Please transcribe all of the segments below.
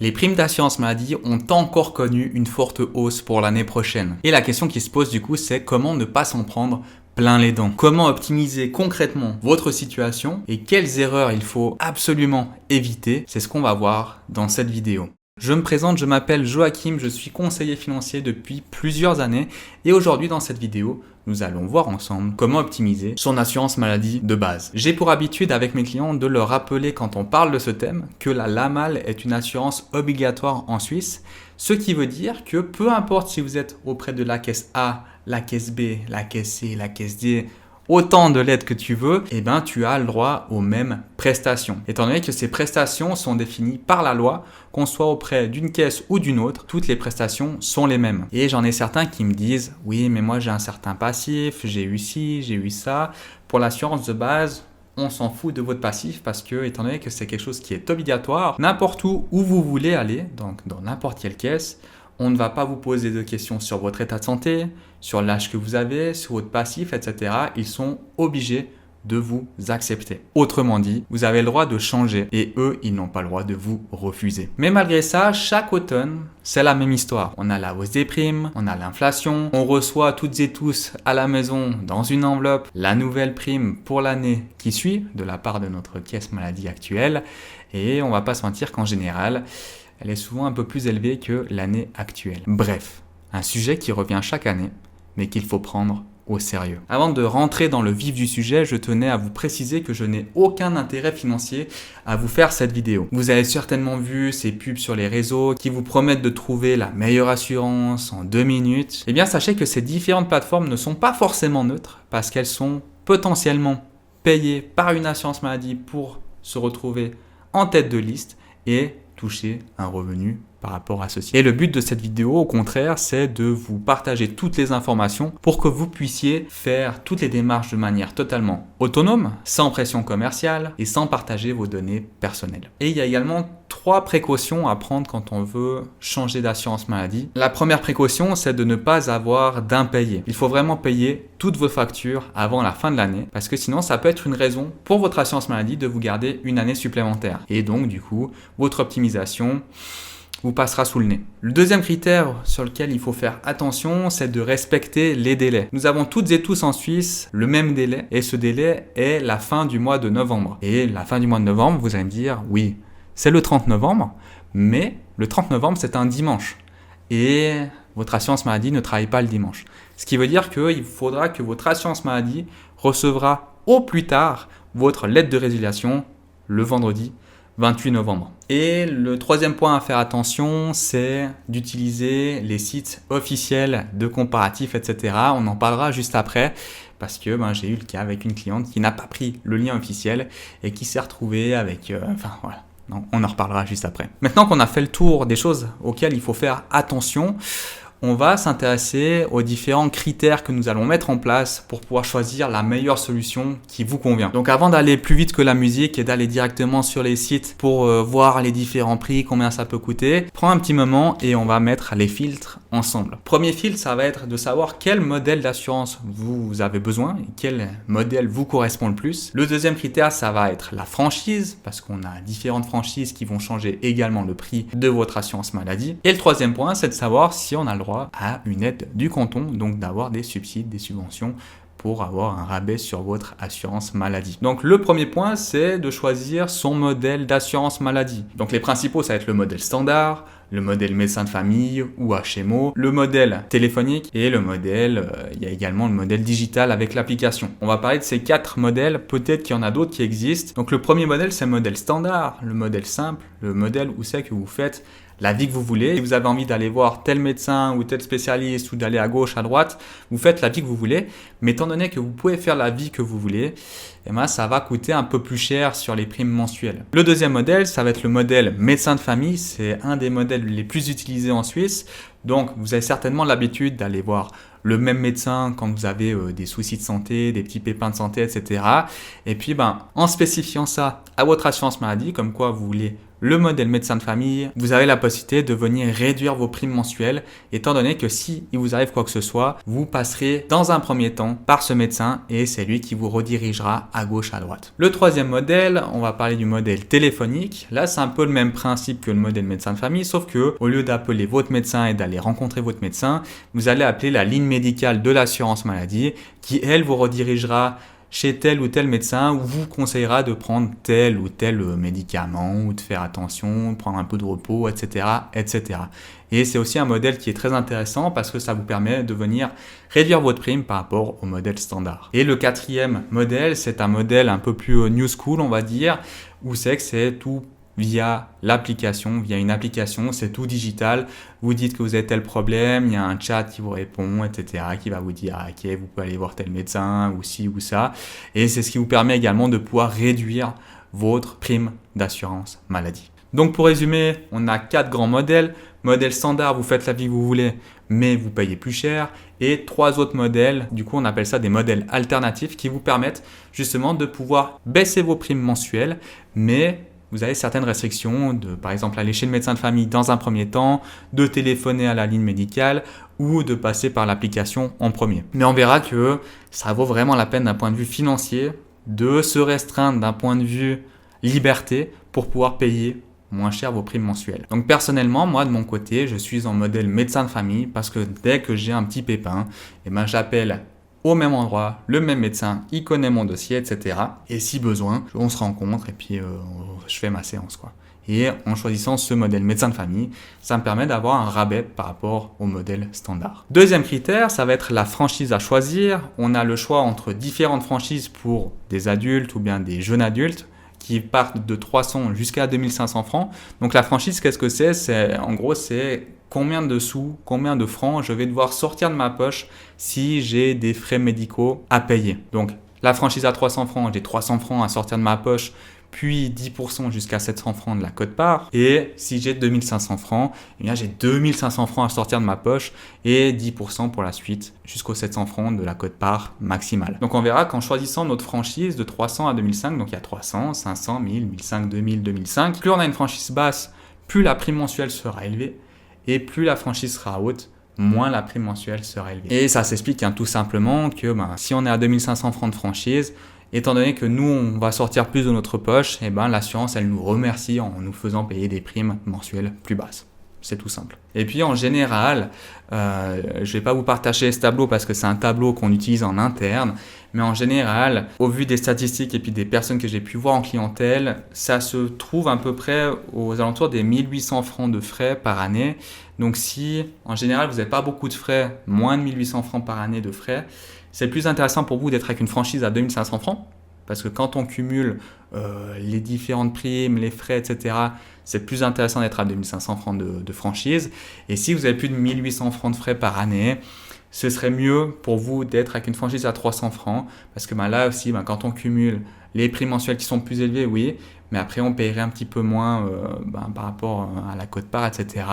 Les primes d'assurance maladie ont encore connu une forte hausse pour l'année prochaine. Et la question qui se pose du coup, c'est comment ne pas s'en prendre plein les dents. Comment optimiser concrètement votre situation et quelles erreurs il faut absolument éviter. C'est ce qu'on va voir dans cette vidéo. Je me présente, je m'appelle Joachim, je suis conseiller financier depuis plusieurs années et aujourd'hui dans cette vidéo, nous allons voir ensemble comment optimiser son assurance maladie de base. J'ai pour habitude avec mes clients de leur rappeler quand on parle de ce thème que la LAMAL est une assurance obligatoire en Suisse, ce qui veut dire que peu importe si vous êtes auprès de la caisse A, la caisse B, la caisse C, la caisse D, autant de lettres que tu veux, eh ben, tu as le droit aux mêmes prestations. Étant donné que ces prestations sont définies par la loi, qu'on soit auprès d'une caisse ou d'une autre, toutes les prestations sont les mêmes. Et j'en ai certains qui me disent « Oui, mais moi j'ai un certain passif, j'ai eu ci, j'ai eu ça. » Pour l'assurance de base, on s'en fout de votre passif parce que, étant donné que c'est quelque chose qui est obligatoire, n'importe où vous voulez aller, donc dans n'importe quelle caisse, on ne va pas vous poser de questions sur votre état de santé, sur l'âge que vous avez, sur votre passif, etc. Ils sont obligés de vous accepter. Autrement dit, vous avez le droit de changer et eux, ils n'ont pas le droit de vous refuser. Mais malgré ça, chaque automne, c'est la même histoire. On a la hausse des primes, on a l'inflation, on reçoit toutes et tous à la maison dans une enveloppe la nouvelle prime pour l'année qui suit de la part de notre caisse maladie actuelle et on va pas se mentir qu'en général, elle est souvent un peu plus élevée que l'année actuelle. Bref, un sujet qui revient chaque année, mais qu'il faut prendre au sérieux. Avant de rentrer dans le vif du sujet, je tenais à vous préciser que je n'ai aucun intérêt financier à vous faire cette vidéo. Vous avez certainement vu ces pubs sur les réseaux qui vous promettent de trouver la meilleure assurance en 2 minutes. Eh bien, sachez que ces différentes plateformes ne sont pas forcément neutres parce qu'elles sont potentiellement payées par une assurance maladie pour se retrouver en tête de liste et toucher un revenu par rapport à ceci. Et le but de cette vidéo, au contraire, c'est de vous partager toutes les informations pour que vous puissiez faire toutes les démarches de manière totalement autonome, sans pression commerciale et sans partager vos données personnelles. Et il y a également 3 précautions à prendre quand on veut changer d'assurance maladie. La première précaution, c'est de ne pas avoir d'impayés. Il faut vraiment payer toutes vos factures avant la fin de l'année parce que sinon, ça peut être une raison pour votre assurance maladie de vous garder une année supplémentaire. Et donc, du coup, votre optimisation vous passera sous le nez. Le deuxième critère sur lequel il faut faire attention, c'est de respecter les délais. Nous avons toutes et tous en Suisse le même délai et ce délai est la fin du mois de novembre. Et la fin du mois de novembre, vous allez me dire, oui, c'est le 30 novembre, mais le 30 novembre, c'est un dimanche. Et votre assurance maladie ne travaille pas le dimanche. Ce qui veut dire qu'il faudra que votre assurance maladie recevra au plus tard votre lettre de résiliation le vendredi 28 novembre. Et le troisième point à faire attention, c'est d'utiliser les sites officiels de comparatifs, etc. On en parlera juste après parce que j'ai eu le cas avec une cliente qui n'a pas pris le lien officiel et qui s'est retrouvée avec... voilà. Donc, on en reparlera juste après. Maintenant qu'on a fait le tour des choses auxquelles il faut faire attention, on va s'intéresser aux différents critères que nous allons mettre en place pour pouvoir choisir la meilleure solution qui vous convient. Donc avant d'aller plus vite que la musique et d'aller directement sur les sites pour voir les différents prix, combien ça peut coûter, prends un petit moment et on va mettre les filtres ensemble. Premier filtre, ça va être de savoir quel modèle d'assurance vous avez besoin et quel modèle vous correspond le plus. Le deuxième critère, ça va être la franchise parce qu'on a différentes franchises qui vont changer également le prix de votre assurance maladie. Et le troisième point, c'est de savoir si on a le droit à une aide du canton, donc d'avoir des subsides, des subventions pour avoir un rabais sur votre assurance maladie. Donc le premier point, c'est de choisir son modèle d'assurance maladie. Donc les principaux, ça va être le modèle standard, le modèle médecin de famille ou HMO, le modèle téléphonique et le modèle, il y a également le modèle digital avec l'application. On va parler de ces 4 modèles, peut-être qu'il y en a d'autres qui existent. Donc le premier modèle, c'est le modèle standard, le modèle simple, le modèle où c'est que vous faites la vie que vous voulez. Si vous avez envie d'aller voir tel médecin ou tel spécialiste ou d'aller à gauche, à droite, vous faites la vie que vous voulez. Mais étant donné que vous pouvez faire la vie que vous voulez, eh ben, ça va coûter un peu plus cher sur les primes mensuelles. Le deuxième modèle, ça va être le modèle médecin de famille. C'est un des modèles les plus utilisés en Suisse. Donc, vous avez certainement l'habitude d'aller voir le même médecin quand vous avez des soucis de santé, des petits pépins de santé, etc. Et puis, en spécifiant ça à votre assurance maladie, comme quoi vous voulez le modèle médecin de famille, vous avez la possibilité de venir réduire vos primes mensuelles, étant donné que si il vous arrive quoi que ce soit, vous passerez dans un premier temps par ce médecin et c'est lui qui vous redirigera à gauche, à droite. Le troisième modèle, on va parler du modèle téléphonique. Là, c'est un peu le même principe que le modèle médecin de famille, sauf que au lieu d'appeler votre médecin et d'aller rencontrer votre médecin, vous allez appeler la ligne médicale de l'assurance maladie qui, elle, vous redirigera chez tel ou tel médecin ou vous conseillera de prendre tel ou tel médicament ou de faire attention, prendre un peu de repos, etc., etc. Et c'est aussi un modèle qui est très intéressant parce que ça vous permet de venir réduire votre prime par rapport au modèle standard. Et le quatrième modèle, c'est un modèle un peu plus new school, on va dire, où c'est que c'est tout via l'application, via une application, c'est tout digital. Vous dites que vous avez tel problème, il y a un chat qui vous répond, etc., qui va vous dire « Ok, vous pouvez aller voir tel médecin, ou ci ou ça ». Et c'est ce qui vous permet également de pouvoir réduire votre prime d'assurance maladie. Donc pour résumer, on a 4 grands modèles. Modèle standard, vous faites la vie que vous voulez, mais vous payez plus cher. Et 3 autres modèles, du coup on appelle ça des modèles alternatifs qui vous permettent justement de pouvoir baisser vos primes mensuelles, mais vous avez certaines restrictions de, par exemple, aller chez le médecin de famille dans un premier temps, de téléphoner à la ligne médicale ou de passer par l'application en premier. Mais on verra que ça vaut vraiment la peine d'un point de vue financier de se restreindre d'un point de vue liberté pour pouvoir payer moins cher vos primes mensuelles. Donc personnellement, moi de mon côté, je suis en modèle médecin de famille parce que dès que j'ai un petit pépin, j'appelle au même endroit, le même médecin, il connaît mon dossier, etc. Et si besoin, on se rencontre et puis je fais ma séance, quoi. Et en choisissant ce modèle médecin de famille, ça me permet d'avoir un rabais par rapport au modèle standard. Deuxième critère, ça va être la franchise à choisir. On a le choix entre différentes franchises pour des adultes ou bien des jeunes adultes qui partent de 300 jusqu'à 2500 francs. Donc la franchise, qu'est-ce que c'est ? En gros, c'est combien de sous, combien de francs je vais devoir sortir de ma poche si j'ai des frais médicaux à payer. Donc la franchise à 300 francs, j'ai 300 francs à sortir de ma poche, puis 10% jusqu'à 700 francs de la quote-part. Et si j'ai 2500 francs, j'ai 2500 francs à sortir de ma poche et 10% pour la suite jusqu'aux 700 francs de la quote-part maximale. Donc on verra qu'en choisissant notre franchise de 300 à 2005, donc il y a 300, 500, 1000, 1500, 2000, 2005, plus on a une franchise basse, plus la prime mensuelle sera élevée et plus la franchise sera haute, moins la prime mensuelle sera élevée. Et ça s'explique tout simplement que si on est à 2500 francs de franchise, étant donné que nous, on va sortir plus de notre poche, l'assurance, elle nous remercie en nous faisant payer des primes mensuelles plus basses. C'est tout simple. Et puis en général, je ne vais pas vous partager ce tableau parce que c'est un tableau qu'on utilise en interne, mais en général, au vu des statistiques et puis des personnes que j'ai pu voir en clientèle, ça se trouve à peu près aux alentours des 1800 francs de frais par année. Donc si en général vous n'avez pas beaucoup de frais, moins de 1800 francs par année de frais, c'est plus intéressant pour vous d'être avec une franchise à 2500 francs. Parce que quand on cumule les différentes primes, les frais, etc., c'est plus intéressant d'être à 2500 francs de franchise. Et si vous avez plus de 1800 francs de frais par année, ce serait mieux pour vous d'être avec une franchise à 300 francs. Parce que là aussi, quand on cumule les primes mensuelles qui sont plus élevées, oui, mais après on paierait un petit peu moins par rapport à la quote-part, etc.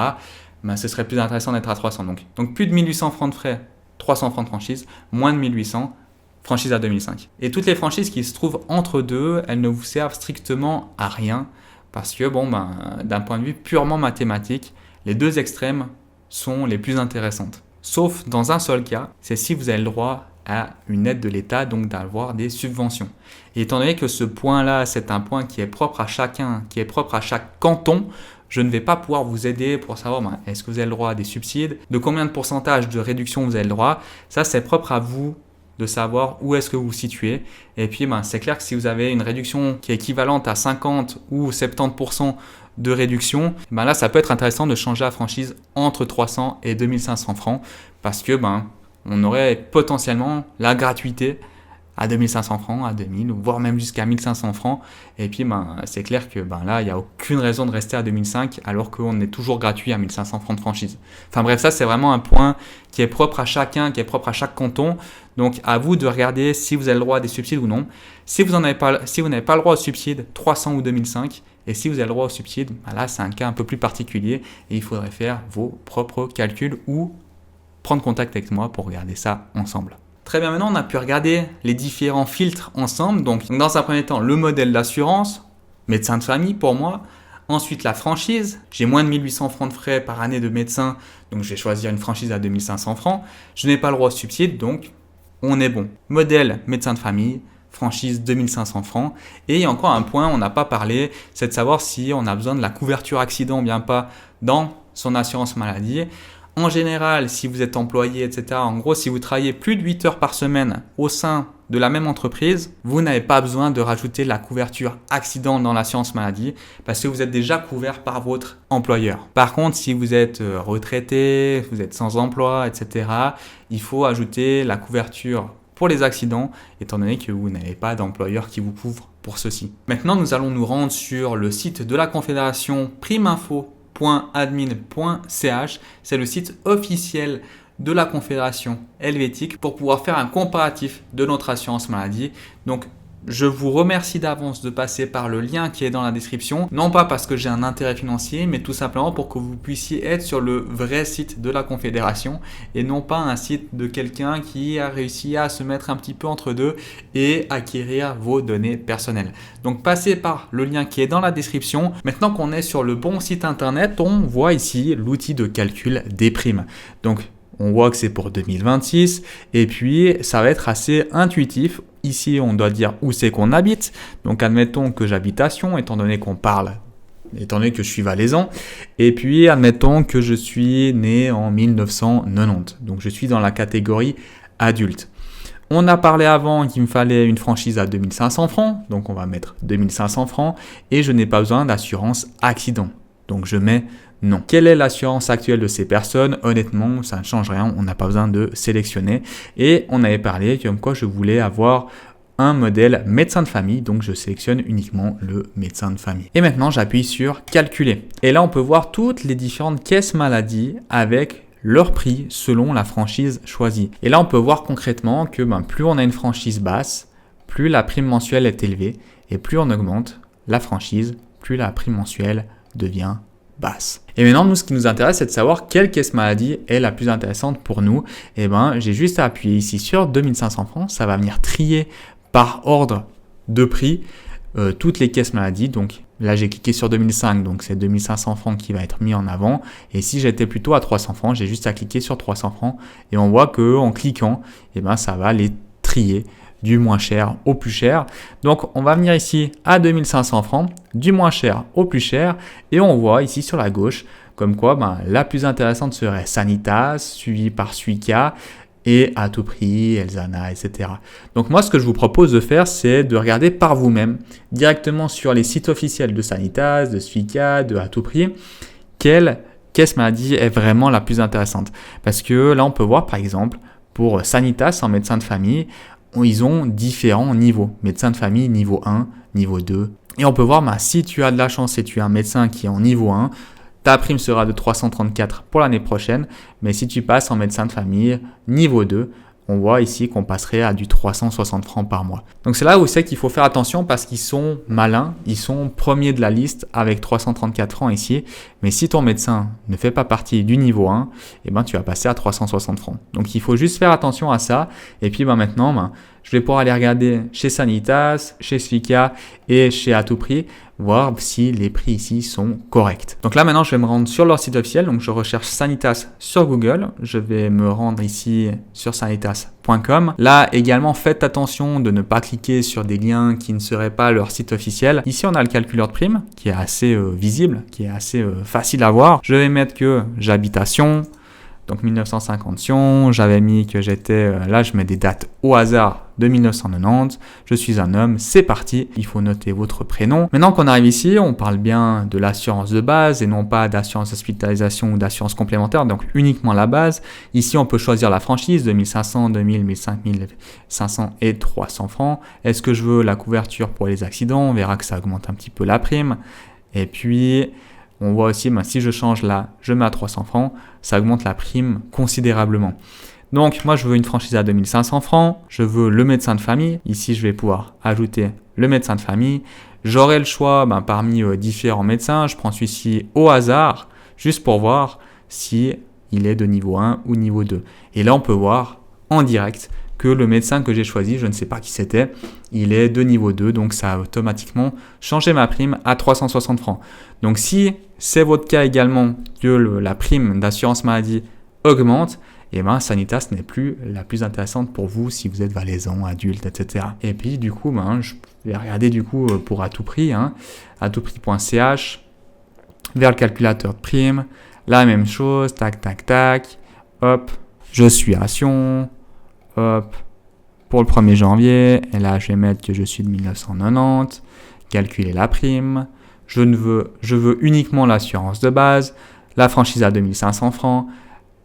Ce serait plus intéressant d'être à 300. Donc plus de 1800 francs de frais, 300 francs de franchise, moins de 1800, franchise à 2005. Et toutes les franchises qui se trouvent entre deux, elles ne vous servent strictement à rien parce que d'un point de vue purement mathématique, les deux extrêmes sont les plus intéressantes. Sauf dans un seul cas, c'est si vous avez le droit à une aide de l'État, donc d'avoir des subventions. Et étant donné que ce point-là, c'est un point qui est propre à chacun, qui est propre à chaque canton, je ne vais pas pouvoir vous aider pour savoir est-ce que vous avez le droit à des subsides, de combien de pourcentage de réduction vous avez le droit. Ça, c'est propre à vous de savoir où est-ce que vous vous situez. Et puis, c'est clair que si vous avez une réduction qui est équivalente à 50 ou 70% de réduction, là, ça peut être intéressant de changer la franchise entre 300 et 2500 francs parce que on aurait potentiellement la gratuité à 2500 francs, à 2000, voire même jusqu'à 1500 francs. Et puis, c'est clair que là, il n'y a aucune raison de rester à 2005 alors qu'on est toujours gratuit à 1500 francs de franchise. Enfin bref, ça, c'est vraiment un point qui est propre à chacun, qui est propre à chaque canton. Donc, à vous de regarder si vous avez le droit à des subsides ou non. Si vous n'avez pas le droit aux subsides, 300 ou 2005. Et si vous avez le droit aux subsides, là, c'est un cas un peu plus particulier et il faudrait faire vos propres calculs ou prendre contact avec moi pour regarder ça ensemble. Très bien, maintenant on a pu regarder les différents filtres ensemble. Donc dans un premier temps, le modèle d'assurance, médecin de famille pour moi. Ensuite, la franchise. J'ai moins de 1800 francs de frais par année de médecin, donc je vais choisir une franchise à 2500 francs. Je n'ai pas le droit au subside, donc on est bon. Modèle médecin de famille, franchise 2500 francs. Et il y a encore un point, on n'a pas parlé, c'est de savoir si on a besoin de la couverture accident ou bien pas dans son assurance maladie. En général, si vous êtes employé, etc., en gros, si vous travaillez plus de 8 heures par semaine au sein de la même entreprise, vous n'avez pas besoin de rajouter la couverture accident dans l'assurance maladie parce que vous êtes déjà couvert par votre employeur. Par contre, si vous êtes retraité, vous êtes sans emploi, etc., il faut ajouter la couverture pour les accidents étant donné que vous n'avez pas d'employeur qui vous couvre pour ceci. Maintenant, nous allons nous rendre sur le site de la Confédération primeinfo.admin.ch. C'est le site officiel de la Confédération helvétique pour pouvoir faire un comparatif de notre assurance maladie. Donc, je vous remercie d'avance de passer par le lien qui est dans la description. Non pas parce que j'ai un intérêt financier, mais tout simplement pour que vous puissiez être sur le vrai site de la Confédération et non pas un site de quelqu'un qui a réussi à se mettre un petit peu entre deux et acquérir vos données personnelles. Donc passez par le lien qui est dans la description. Maintenant qu'on est sur le bon site internet, on voit ici l'outil de calcul des primes. Donc on voit que c'est pour 2026 et puis ça va être assez intuitif. Ici, on doit dire où c'est qu'on habite. Donc, admettons que j'habite à Sion, étant donné que je suis valaisan. Et puis, admettons que je suis né en 1990. Donc, je suis dans la catégorie adulte. On a parlé avant qu'il me fallait une franchise à 2500 francs. Donc, on va mettre 2500 francs. Et je n'ai pas besoin d'assurance accident. Donc, je mets non. Quelle est l'assurance actuelle de ces personnes? Honnêtement, ça ne change rien. On n'a pas besoin de sélectionner. Et on avait parlé comme quoi je voulais avoir un modèle médecin de famille. Donc, je sélectionne uniquement le médecin de famille. Et maintenant, j'appuie sur calculer. Et là, on peut voir toutes les différentes caisses maladie avec leur prix selon la franchise choisie. Et là, on peut voir concrètement que plus on a une franchise basse, plus la prime mensuelle est élevée. Et plus on augmente la franchise, plus la prime mensuelle devient basse. Et maintenant, nous, ce qui nous intéresse, c'est de savoir quelle caisse maladie est la plus intéressante pour nous. Et j'ai juste à appuyer ici sur 2500 francs. Ça va venir trier par ordre de prix toutes les caisses maladie. Donc là, j'ai cliqué sur 2005, donc c'est 2500 francs qui va être mis en avant. Et si j'étais plutôt à 300 francs, j'ai juste à cliquer sur 300 francs. Et on voit qu'en cliquant, ça va les trier du moins cher au plus cher. Donc, on va venir ici à 2500 francs, du moins cher au plus cher. Et on voit ici sur la gauche, comme quoi la plus intéressante serait Sanitas, suivie par Suica et à tout prix, Elzana, etc. Donc, moi, ce que je vous propose de faire, c'est de regarder par vous-même, directement sur les sites officiels de Sanitas, de Suica, de à tout prix, quelle caisse maladie est vraiment la plus intéressante. Parce que là, on peut voir, par exemple, pour Sanitas en médecin de famille, ils ont différents niveaux. Médecin de famille, niveau 1, niveau 2. Et on peut voir, si tu as de la chance et tu es un médecin qui est en niveau 1, ta prime sera de 334 pour l'année prochaine. Mais si tu passes en médecin de famille, niveau 2, on voit ici qu'on passerait à du 360 francs par mois. Donc c'est là où c'est qu'il faut faire attention parce qu'ils sont malins, ils sont premiers de la liste avec 334 francs ici. Mais si ton médecin ne fait pas partie du niveau 1, tu vas passer à 360 francs. Donc il faut juste faire attention à ça. Et puis maintenant, je vais pouvoir aller regarder chez Sanitas, chez Suica et chez à tout prix, voir si les prix ici sont corrects. Donc là maintenant, je vais me rendre sur leur site officiel. Donc je recherche Sanitas sur Google. Je vais me rendre ici sur sanitas.com. Là également, faites attention de ne pas cliquer sur des liens qui ne seraient pas leur site officiel. Ici, on a le calculeur de prime qui est assez visible, qui est assez facile à voir. Je vais mettre que j'habite à Sion. Donc 1950 Sion, j'avais mis que j'étais, là je mets des dates au hasard de 1990, je suis un homme, c'est parti, il faut noter votre prénom. Maintenant qu'on arrive ici, on parle bien de l'assurance de base et non pas d'assurance hospitalisation ou d'assurance complémentaire, donc uniquement la base. Ici on peut choisir la franchise, 2500, 2000, 1500, 500 et 300 francs. Est-ce que je veux la couverture pour les accidents? On verra que ça augmente un petit peu la prime. Et puis on voit aussi, si je change là, je mets à 300 francs, ça augmente la prime considérablement. Donc, moi, je veux une franchise à 2500 francs. Je veux le médecin de famille. Ici, je vais pouvoir ajouter le médecin de famille. J'aurai le choix parmi différents médecins. Je prends celui-ci au hasard, juste pour voir si il est de niveau 1 ou niveau 2. Et là, on peut voir en direct que le médecin que j'ai choisi, je ne sais pas qui c'était, il est de niveau 2, donc ça a automatiquement changé ma prime à 360 francs. Donc si c'est votre cas également que la prime d'assurance maladie augmente, et ben Sanitas n'est plus la plus intéressante pour vous si vous êtes valaisan, adulte, etc. Et puis du coup, je vais regarder du coup pour atoutprix, atoutprix.ch, vers le calculateur de prime, la même chose, tac, tac, tac, hop, je suis Ration, hop, pour le 1er janvier, et là je vais mettre que je suis de 1990, calculer la prime, je veux uniquement l'assurance de base, la franchise à 2500 francs,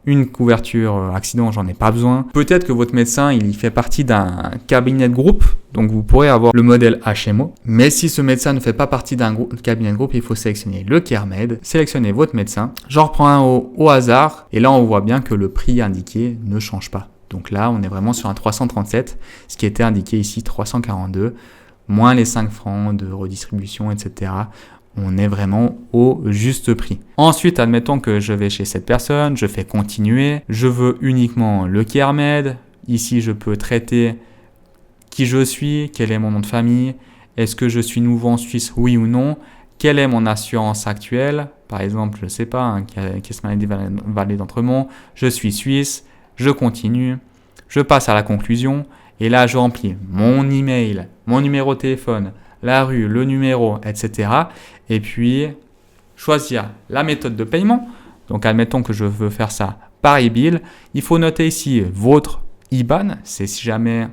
une couverture accident, j'en ai pas besoin. Peut-être que votre médecin, il fait partie d'un cabinet de groupe, donc vous pourrez avoir le modèle HMO. Mais si ce médecin ne fait pas partie d'un cabinet de groupe, il faut sélectionner le CareMed, sélectionner votre médecin. J'en reprends un au hasard, et là on voit bien que le prix indiqué ne change pas. Donc là, on est vraiment sur un 337, ce qui était indiqué ici 342, moins les 5 francs de redistribution, etc. On est vraiment au juste prix. Ensuite, admettons que je vais chez cette personne, je fais continuer, je veux uniquement le CareMed. Ici, je peux traiter qui je suis, quel est mon nom de famille, est-ce que je suis nouveau en Suisse, oui ou non, quelle est mon assurance actuelle, par exemple, je ne sais pas, Caisse Maladie Vallée d'Entremont, je suis suisse, je continue, je passe à la conclusion, et là, je remplis mon email, mon numéro de téléphone, la rue, le numéro, etc. Et puis, choisir la méthode de paiement. Donc, admettons que je veux faire ça par e-bill. Il faut noter ici votre IBAN. C'est si jamais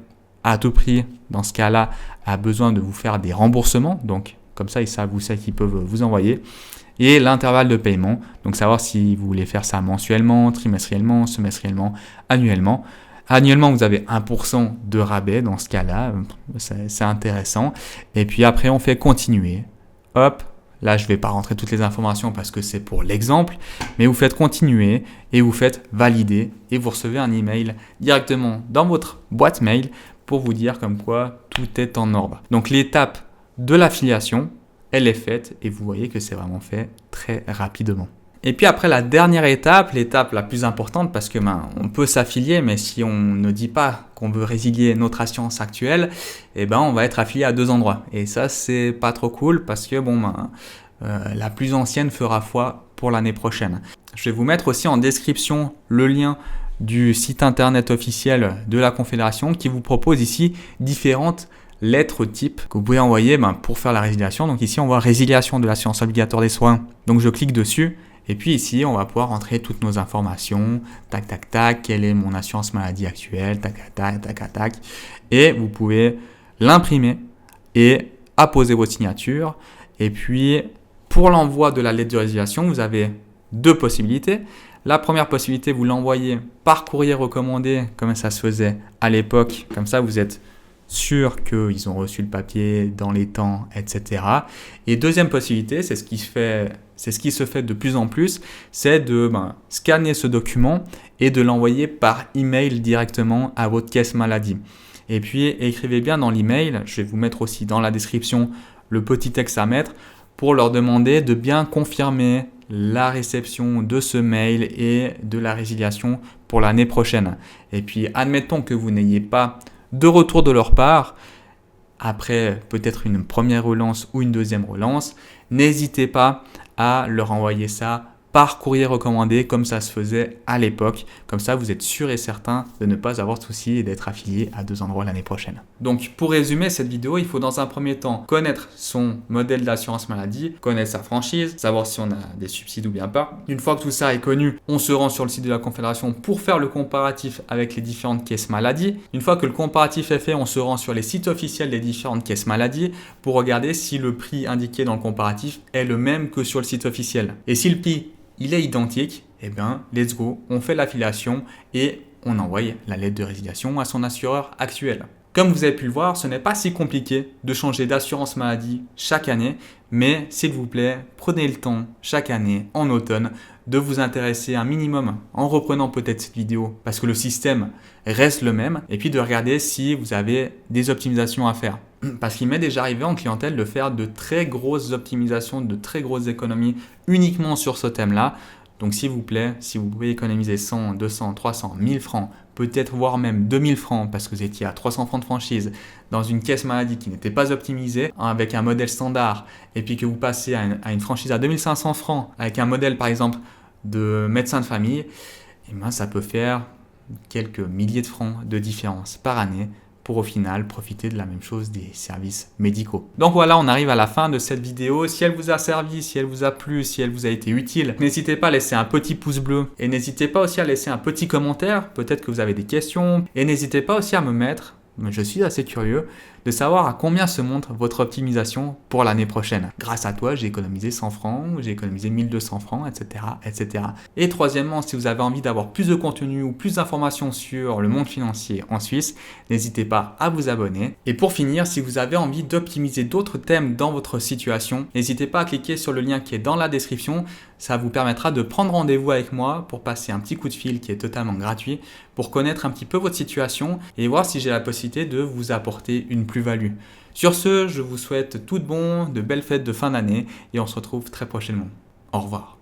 Atoutprix, dans ce cas-là, a besoin de vous faire des remboursements. Donc, comme ça, ils savent où c'est qu'ils peuvent vous envoyer. Et l'intervalle de paiement. Donc, savoir si vous voulez faire ça mensuellement, trimestriellement, semestriellement, annuellement. Annuellement, vous avez 1% de rabais dans ce cas-là, c'est intéressant. Et puis après, on fait continuer. Hop, là, je ne vais pas rentrer toutes les informations parce que c'est pour l'exemple, mais vous faites continuer et vous faites valider et vous recevez un email directement dans votre boîte mail pour vous dire comme quoi tout est en ordre. Donc l'étape de l'affiliation, elle est faite et vous voyez que c'est vraiment fait très rapidement. Et puis après la dernière étape, l'étape la plus importante parce que on peut s'affilier, mais si on ne dit pas qu'on veut résilier notre assurance actuelle, on va être affilié à 2 endroits. Et ça c'est pas trop cool parce que la plus ancienne fera foi pour l'année prochaine. Je vais vous mettre aussi en description le lien du site internet officiel de la Confédération qui vous propose ici différentes lettres type que vous pouvez envoyer pour faire la résiliation. Donc ici on voit résiliation de l'assurance obligatoire des soins. Donc je clique dessus. Et puis ici, on va pouvoir rentrer toutes nos informations, tac, tac, tac, quelle est mon assurance maladie actuelle, tac, tac, tac, tac. Et vous pouvez l'imprimer et apposer votre signature. Et puis, pour l'envoi de la lettre de résiliation, vous avez 2 possibilités. La première possibilité, vous l'envoyez par courrier recommandé, comme ça se faisait à l'époque. Comme ça, vous êtes sûr qu'ils ont reçu le papier dans les temps, etc. Et deuxième possibilité, c'est ce qui se fait de plus en plus, c'est de scanner ce document et de l'envoyer par email directement à votre caisse maladie. Et puis écrivez bien dans l'email, je vais vous mettre aussi dans la description le petit texte à mettre pour leur demander de bien confirmer la réception de ce mail et de la résiliation pour l'année prochaine. Et puis admettons que vous n'ayez pas de retour de leur part, après peut-être une première relance ou une deuxième relance, n'hésitez pas à leur envoyer ça par courrier recommandé comme ça se faisait à l'époque. Comme ça, vous êtes sûr et certain de ne pas avoir de soucis et d'être affilié à 2 endroits l'année prochaine. Donc, pour résumer cette vidéo, il faut dans un premier temps connaître son modèle d'assurance maladie, connaître sa franchise, savoir si on a des subsides ou bien pas. Une fois que tout ça est connu, on se rend sur le site de la Confédération pour faire le comparatif avec les différentes caisses maladie. Une fois que le comparatif est fait, on se rend sur les sites officiels des différentes caisses maladie pour regarder si le prix indiqué dans le comparatif est le même que sur le site officiel. Et si le prix il est identique, let's go, on fait l'affiliation et on envoie la lettre de résiliation à son assureur actuel. Comme vous avez pu le voir, ce n'est pas si compliqué de changer d'assurance maladie chaque année, mais s'il vous plaît, prenez le temps chaque année, en automne, de vous intéresser un minimum en reprenant peut-être cette vidéo parce que le système reste le même et puis de regarder si vous avez des optimisations à faire. Parce qu'il m'est déjà arrivé en clientèle de faire de très grosses optimisations, de très grosses économies uniquement sur ce thème-là. Donc s'il vous plaît, si vous pouvez économiser 100, 200, 300, 1000 francs, peut-être voire même 2000 francs parce que vous étiez à 300 francs de franchise dans une caisse maladie qui n'était pas optimisée avec un modèle standard et puis que vous passez à une franchise à 2500 francs avec un modèle par exemple de médecin de famille, eh ben, ça peut faire quelques milliers de francs de différence par année pour au final profiter de la même chose des services médicaux. Donc voilà, on arrive à la fin de cette vidéo. Si elle vous a servi, si elle vous a plu, si elle vous a été utile, n'hésitez pas à laisser un petit pouce bleu et n'hésitez pas aussi à laisser un petit commentaire. Peut-être que vous avez des questions et n'hésitez pas aussi à me mettre, je suis assez curieux, de savoir à combien se montre votre optimisation pour l'année prochaine. Grâce à toi, j'ai économisé 100 francs, j'ai économisé 1200 francs, etc., etc. Et troisièmement, si vous avez envie d'avoir plus de contenu ou plus d'informations sur le monde financier en Suisse, n'hésitez pas à vous abonner. Et pour finir, si vous avez envie d'optimiser d'autres thèmes dans votre situation, n'hésitez pas à cliquer sur le lien qui est dans la description. Ça vous permettra de prendre rendez-vous avec moi pour passer un petit coup de fil qui est totalement gratuit pour connaître un petit peu votre situation et voir si j'ai la possibilité de vous apporter une plus-value. Sur ce, je vous souhaite tout de bon, de belles fêtes de fin d'année et on se retrouve très prochainement. Au revoir.